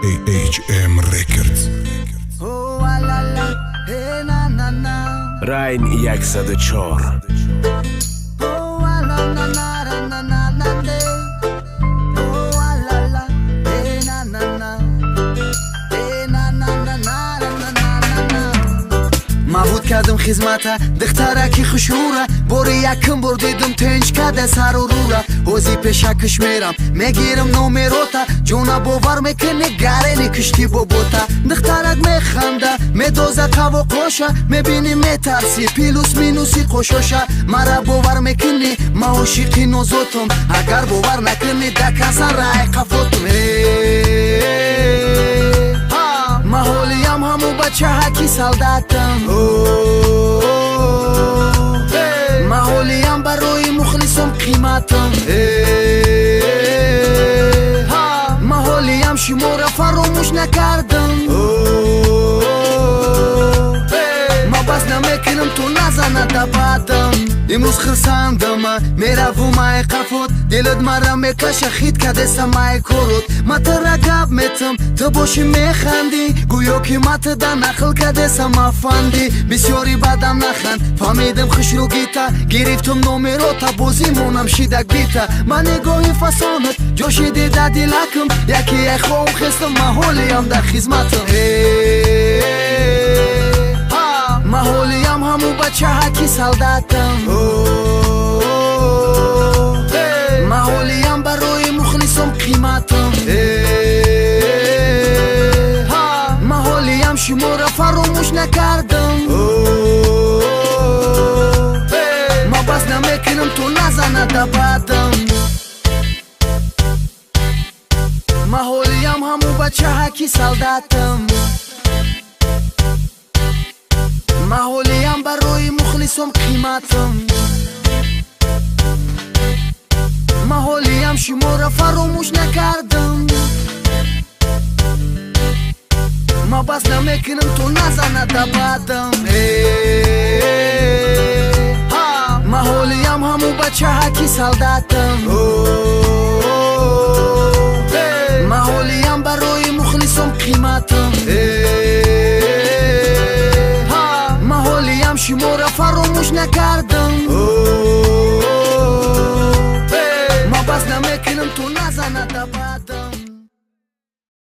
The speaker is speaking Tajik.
HM Records. Райн як садочор. Мавуд кардам хизмата духтараки хушура бори якм бор дидам тинч када сарурура ҳози пешакаш мерам мегирам номерота ҷона бовар мекунӣ гарени кишти бобота духтарак механда медоза қавоқоша мебинӣ метарси пилус минуси қошоша мара бовар мекунӣ ма ошиқи нозотам агар бовар накунӣ дакасан рай қафотум маҳолиям ҳаму бачаҳаки солдатам маҳолиям барои мухлисом қиматам маҳолиям шумора фаромӯш накардам ма бас намекунам ту назана дабадам имрӯз хирсандама меравум ай қафот дилат мара мекаша хит кадеса май корот ма тара гап метам ту боши механдӣ гӯё ки ма туда нақл кадеса мафанди бисёри бадам наханд фаҳмидам хушрӯ гита гирифтум номерота бозӣ монам шидак бита ма нигоҳи фасонат ҷоши дида дилакам яки яхоҳум хестам маҳолиям дар хизматам маҳолиям ҳаму бачаҳаки солдатам маҳолиям барои мухлисом қиматам маҳолиям шумора фаромӯш накардам ма бас намекунам ту назана дабадам маҳолиям ҳаму бачаҳаки солдатам маҳолиям барои мухлисом қиматам маҳолиям шумора фаромӯш накардам ма бас намекунам ту назана дабадам маҳолиям ҳаму бачаҳаки солдатам маҳолиям барои мухлисом қиматам маҳолиям шумора фаромӯш накардам ма бас намекунам ту назана дабад